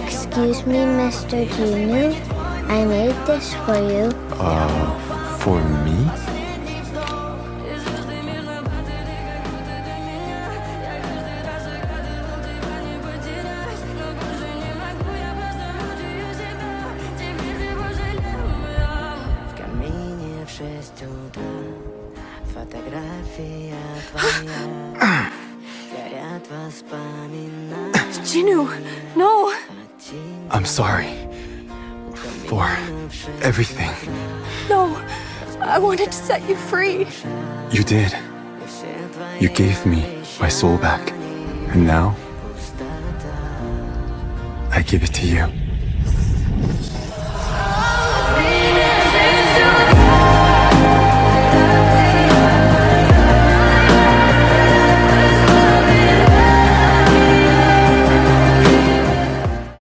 Excuse me, Mr. Jinu. I made this for you. For me? Jinu, no! I'm sorry. For everything. No! I wanted to set you free. You did. You gave me my soul back. And now, I give it to you.